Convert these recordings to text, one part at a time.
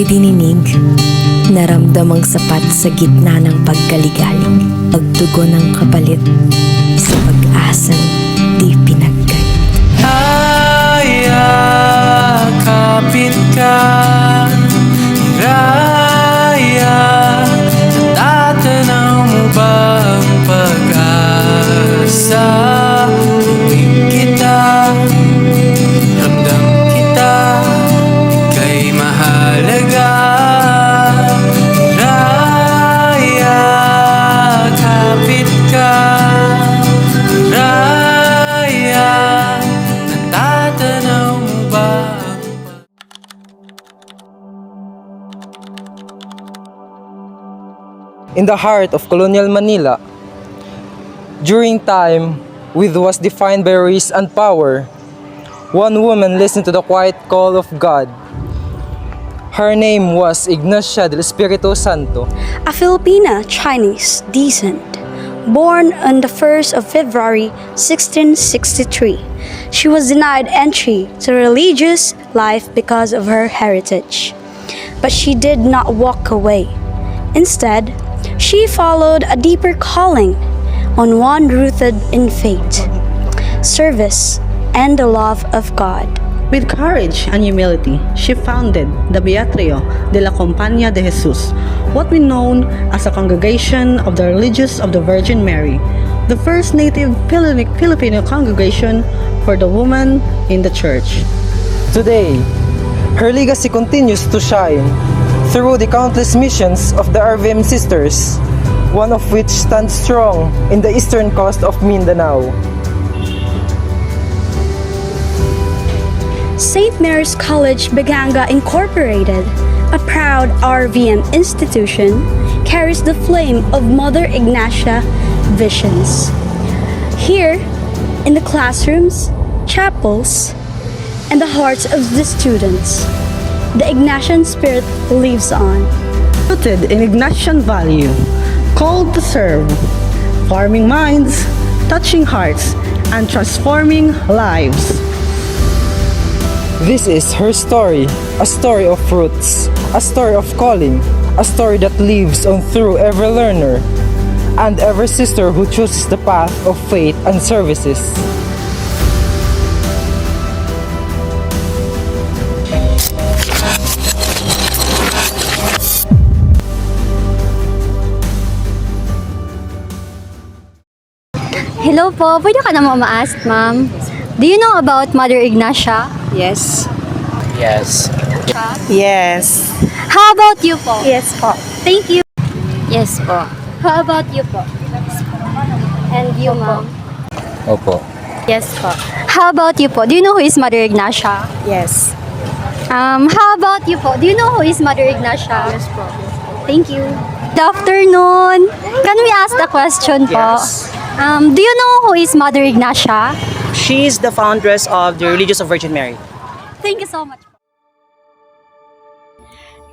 idininig, naramdamang sapat sa gitna ng pagkaligalig, pagdugo ng kapalit sa pag-asang di pinagkait. Kapit ka, Raya, natatanaw mo ba ang pag-asa? Tingin kita, ramdam kita, ika'y mahalaga. Raya, kapit ka, Raya, natatanaw mo ba? In the heart of colonial Manila, during time which was defined by race and power, one woman listened to the quiet call of God. Her name was Ignacia del Espíritu Santo. A Filipina Chinese descent, born on the 1st of February 1663. She was denied entry to religious life because of her heritage. But she did not walk away. Instead, she followed a deeper calling on one rooted in faith, service, and the love of God. With courage and humility, she founded the Beatrium de la Compañía de Jesús, what we know as a congregation of the religious of the Virgin Mary, the first native Filipino congregation for the woman in the church. Today, her legacy continues to shine through the countless missions of the RVM Sisters, one of which stands strong in the eastern coast of Mindanao. St. Mary's College Baganga Incorporated, a proud RVM institution, carries the flame of Mother Ignacia visions. Here, in the classrooms, chapels, and the hearts of the students, the Ignatian spirit lives on. Rooted in Ignatian value, called to serve, forming minds, touching hearts, and transforming lives. This is her story, a story of roots, a story of calling, a story that lives on through every learner and every sister who chooses the path of faith and services. Hello po, pwede ka naman ma-ask, ma'am. Do you know about Mother Ignacia? Yes. Yes. Yes. How about you po? Yes po. Thank you. Yes po. How about you po? And you, ma'am? Opo. Yes po. How about you po? Do you know who is Mother Ignacia? Yes. How about you po? Do you know who is Mother Ignacia? Yes po. Thank you. Good afternoon. Can we ask the question po? Yes. Do you know who is Mother Ignacia? She is the foundress of the Religious of Virgin Mary. Thank you so much.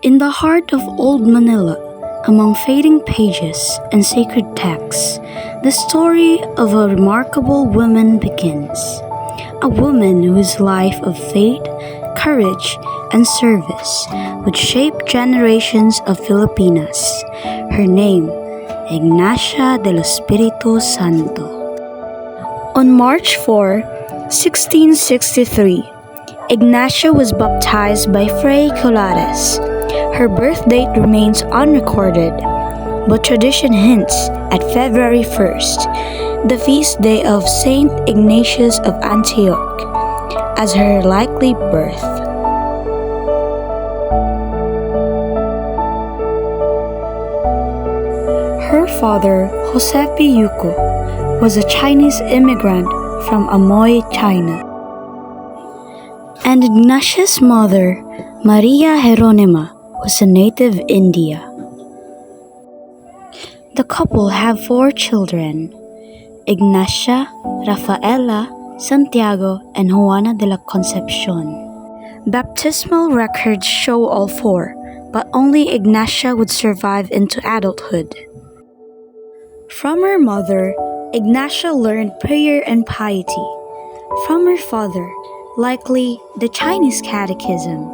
In the heart of old Manila, among fading pages and sacred texts, the story of a remarkable woman begins. A woman whose life of faith, courage, and service would shape generations of Filipinas. Her name, Ignacia del Espíritu Santo. On March 4, 1663, Ignacia was baptized by Fray Colares. Her birth date remains unrecorded, but tradition hints at February 1st, the feast day of Saint Ignatius of Antioch, as her likely birth. Her father, Josepe Yuko, was a Chinese immigrant from Amoy, China. And Ignacia's mother, Maria Jeronima, was a native India. The couple have 4 children: Ignacia, Rafaela, Santiago, and Juana de la Concepcion. Baptismal records show all 4, but only Ignacia would survive into adulthood. From her mother, Ignacia learned prayer and piety. From her father, likely the Chinese Catechism.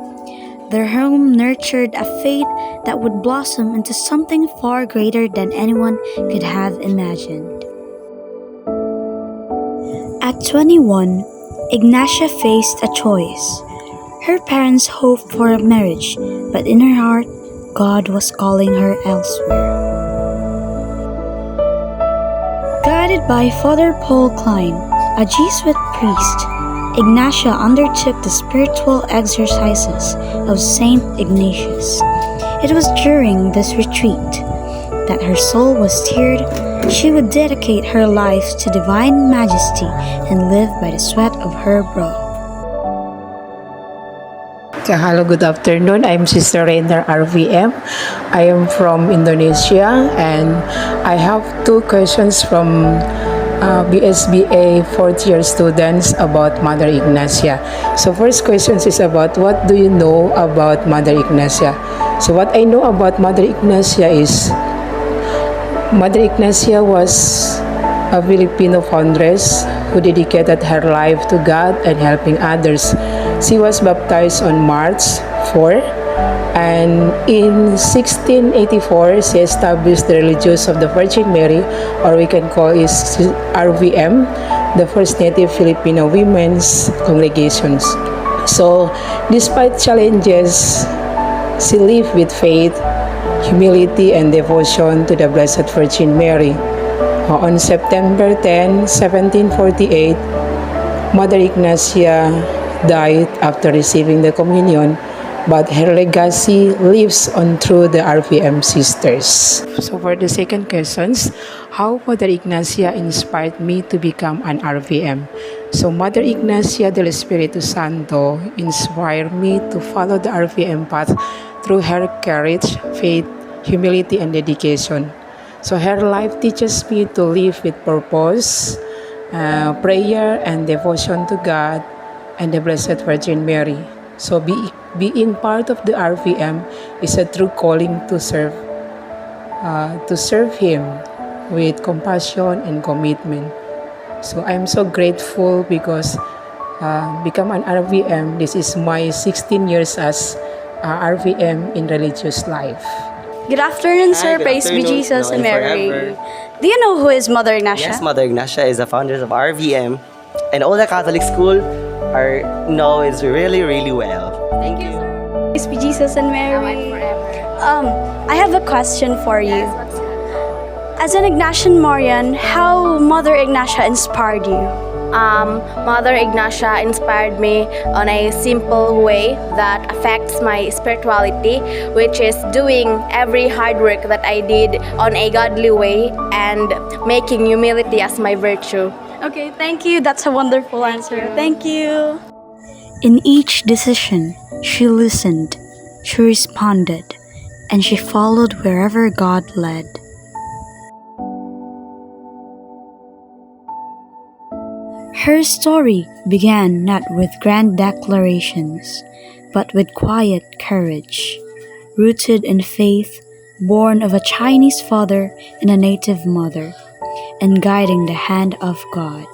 Their home nurtured a faith that would blossom into something far greater than anyone could have imagined. At 21, Ignacia faced a choice. Her parents hoped for a marriage, but in her heart, God was calling her elsewhere. Guided by Father Paul Klein, a Jesuit priest, Ignacia undertook the spiritual exercises of Saint Ignatius. It was during this retreat that her soul was stirred. She would dedicate her life to divine majesty and live by the sweat of her brow. Hello, good afternoon. I'm Sister Rainer RVM. I am from Indonesia and I have two questions from BSBA fourth year students about Mother Ignacia. So first question is about what do you know about Mother Ignacia? So what I know about Mother Ignacia is Mother Ignacia was a Filipino foundress who dedicated her life to God and helping others. She was baptized on March 4, and in 1684 she established the Religious of the Virgin Mary, or we can call it RVM, the first native Filipino women's congregations. So despite challenges, she lived with faith, humility, and devotion to the Blessed Virgin Mary. On September 10, 1748, Mother Ignacia died after receiving the communion, but her legacy lives on through the RVM sisters. So for the second questions, how Mother Ignacia inspired me to become an RVM? So Mother Ignacia del Espíritu Santo inspired me to follow the RVM path through her courage, faith, humility, and dedication. So her life teaches me to live with purpose, prayer, and devotion to God and the Blessed Virgin Mary. So being part of the RVM is a true calling to serve Him with compassion and commitment. So I'm so grateful because become an RVM. This is my 16 years as RVM in religious life. Good afternoon, Hi, sir. good Praise be afternoon. Jesus Now and Mary. forever. Do you know who is Mother Ignacia? Yes, Mother Ignacia is the founder of RVM, and all the Catholic school know is really, really well. Thank you. Praise be Jesus and Mary. I have a question for you. As an Ignatian Marian, how Mother Ignacia inspired you? Mother Ignacia inspired me on a simple way that affects my spirituality, which is doing every hard work that I did on a godly way and making humility as my virtue. Okay, thank you. That's a wonderful answer. Thank you. In each decision, she listened, she responded, and she followed wherever God led. Her story began not with grand declarations, but with quiet courage, rooted in faith, born of a Chinese father and a native mother, and guiding the hand of God.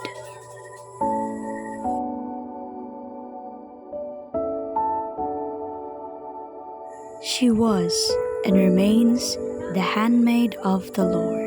She was and remains the handmaid of the Lord.